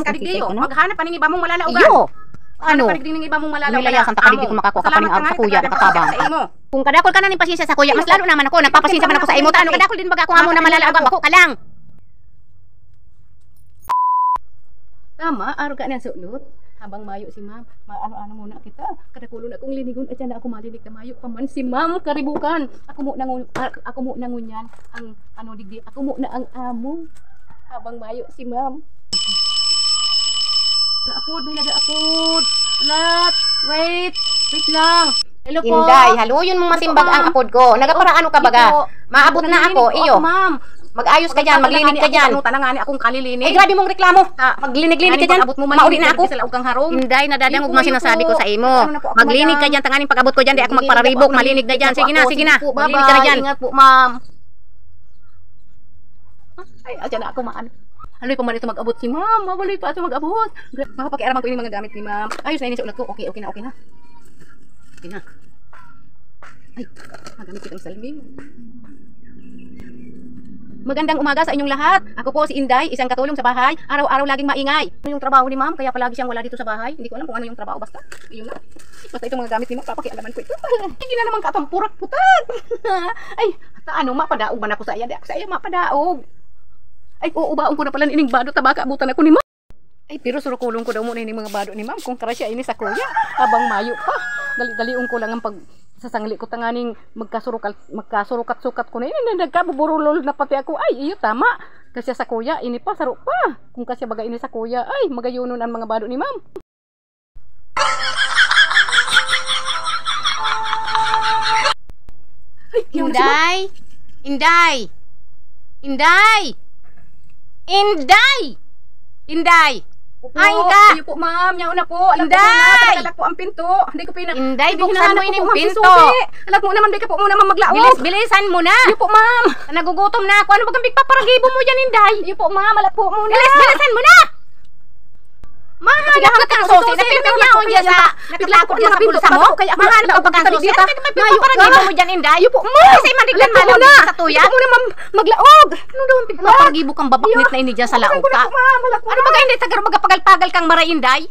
ka digdiyo. Maghanap ka ning iba mong malalaugan. Iyo. Ano? Hanap ka ning iba mong malalaugan. Nilayasan ta ka digdi ko makakuha ka pa ning araw sa kuya nakatabang. Kung kadakol ka na ning pasensya sa kuya, mas lalo naman ako nagpapasensya man ako sa imo. Ano kadakol din baga ako amo na malalaugan bako ka lang. Tama, araw ka na sulot. Habang mayo si ma'am, ano muna kita. Kadakulo na kong linigon at na ako malinig na mayo pa man si ma'am karibukan. Ako mo nangunyan ang ano digdi. Ako mo na ang amo. Habang mayo si ma'am. Naapod, may nag-aapod. Alat, wait lang. Hello po. Inday, haluyon mong masimbag ang apod ko. Nagapara ano ka baga? Maabot na ako, iyo. Ma'am. Mag-ayos ka dyan, maglinig ka dyan. Tanangani akong kalilinig. Eh, grabe mong reklamo. Maglinig-linig ka dyan. Mauli na ako. Inday, Nadadangog mo sinasabi ko sa imo. Maglinig ka dyan, tanganing pag-abot ko dyan, di ako magpararibok. Malinig na dyan. Sige na. Maglinig ka na dyan. Ingat po, ma'am. Ay, adyan na ako, maan. Haloy pa man ito mag-abot si ma'am. Mabaloy pa ito mag-abot. Mapapakiaraman ko yung mga gamit ni ma'am. Ayos na ini sa ulat ko. Okay na. Okay na. Ay, magamit kitang salming. Magandang umaga sa inyong lahat. Ako po si Inday, isang katulong sa bahay. Araw-araw laging maingay. Ano yung trabaho ni ma'am? Kaya palagi siyang wala dito sa bahay. Hindi ko alam kung ano yung trabaho. Basta, yun na. Basta itong mga gamit ni ma'am, papakialaman ko ito. Hindi na naman katampurak putag. Ay, ano, mapadaog man ako sa iya. Di ako sa iya mapadaog. Ay, uubaon ko na pala ining bado. Tabaka abutan ako ni ma'am. Ay, pero surukulong ko daw muna ining mga bado ni ma'am. Kung karasya ini sa kuya. Habang mayo pa. Dali-daliong ko lang ang sasangli ko tanganing magkasurukat-sukat ko na ini nagkabuburulol na pati ako. Ay iyo tama kasi sa kuya ini pa saro pa kung kasi baga ini sa kuya ay magayunon ang mga bado ni ma'am. Inday ay ka! Iyo po ma'am, yaw na po. Alam Inday! Alam po ang pinto. Hindi ko Inday, buksan mo yung pinto. Alam mo naman, di ka po muna maglaog. Bilisan mo na. Iyo po ma'am. Nagugutom na ako. Ano bagang bigpaparagibo mo dyan, Inday? Iyo po ma'am, alam po muna. Bilisan mo na! Mahanap ka kang susi. Napipinyaon dyan sa napitakot dyan sa bulsa mo. Mahanap ka kang susi. Ano bigpaparagibo mo dyan, Inday? Iyo po ma'am. Kasi maniglan malam sa tuya. Iyo po muna ma'am, maglaog. Ano daw ang bigpaparagibo kang babaknit na ini dyan sa laog ka? Ano baga hindi tagar magapagal-pagal kang mara, Inday?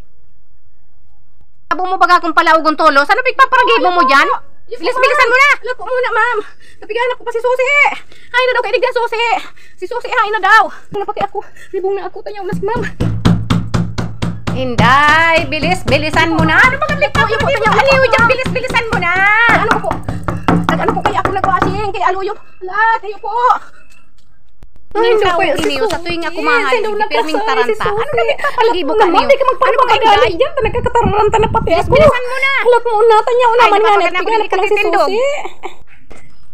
Abo mo baga kung palaugon tolos. Ano bigpaparagibo mo dyan? Bilis-bilisan mo na! Alam po muna ma'am. Napigahan ako pa si Susi. Hay na daw kay Digdan Susi. Si Susi hay na daw. Ano pati ako? Ribong na ako. Tanyaw na si ma'am. Inday, bilisan mo na. Ano bang bigpaparagibo mo dyan? Aliw dyan, bilisan mo na. Ano po? Ano po kaya ako nag-washing? Kay Aluyo. Ala, kayo po. Hindi ko iniyo sa tuwing ako mahal. Pirming taranta. Ano ba nagpapalagibo ka niyo? Hindi ka magpapagalit dyan. Nagkakataranta na pati ako. Bilisan mo na. Alam mo na. Tanyaw naman nga. Napigahan ko lang si Susi.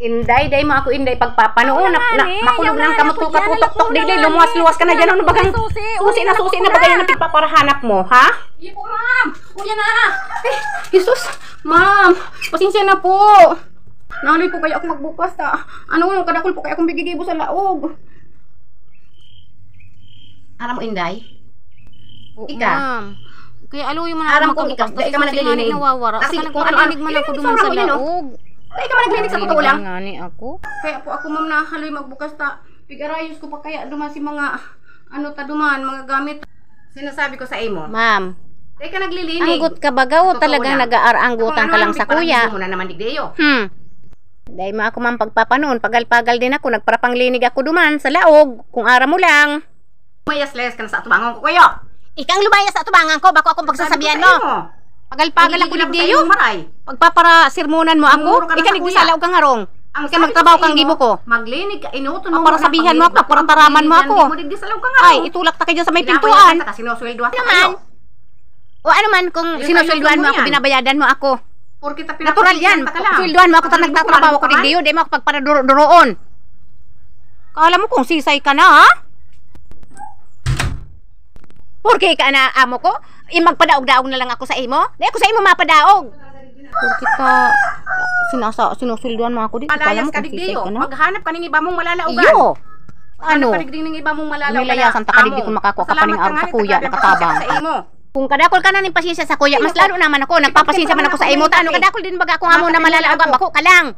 Inday, day mo ako Inday pagpapanoon. Makulog ng kamot ko katutok-tok. Digday, lumuwas-luwas ka na dyan. Ano bagang susi na bagay na pagpaparahanap mo, ha? Iya po, ma'am. Uya na. Eh, Jesus. Ma'am, pasensya na po. Naloy po kayo ako magbukas ta. Ano, kadakol po kayo akong bigigibo sa laog. Aram mo, Inday? Ika? Ma'am. Kaya aluyo mo na aram ko ikaw. Dahil ka man naglilinig. Kasi kung ano-ano. man ako duman sa laog. Dahil ka man naglilinig sa totoo lang. Ngani ako. Kaya po ako, ma'am, na haloy magbukas ta. Pigarayos ko pa kaya duman si mga mga gamit. Sinasabi ko sa imo. Ma'am. Dahil ka naglilinig. Anggot ka bagaw. Talagang nag-aaranggutan ka lang sa kuya. Muna naman digdeyo. Dahil mo ako man pagpapanoon. Pagal-pagal din ako. Nagparapanglinig ako duman sa laog. Kung ara mo lang. Mayas-layas ka na sa atubangan ko kayo. Ikang lumayas sa atubangan ko. Bako akong pagsasabihan mo. Pagal-pagal ako digdeyo. Pagpapara sirmonan mo ako. Ika nagdisalaw kang harong. Ika magtrabaho kang gibo ko. Maglinig ka. Inuton mo. Para sabihan mo ako. Para taraman mo ako. Ay, itulak ta kayo sa may pintuan. Naman. O ano man kung sinusweldoan mo ako, binabayadan mo ako. Natural yan. Sweldoan mo ako ta nagtatrabaho ko digdeyo. Di mo ako pagparadoroon. Kala mo kung sisay ka na, ha? Porque ka na amo ko, magpadaog-daog na lang ako sa imo. Di ako sa imo mapadaog. Porque ka sinusulduan mo ako dito. Palayas ka digdiyo. Maghanap ka ning iba mong malalaugan. Iyo. Ano? Hanap ka digdi ning iba mong malalaugan. Nilayasan ta ka digdi kung makakuha ka pa ning araw sa kuya nakatabang. Kung kadakol ka na ning pasensya sa kuya, mas lalo naman ako nagpapasensya man ako sa imo. Ano kadakol din baga ako amo na malalaugan bako ka lang.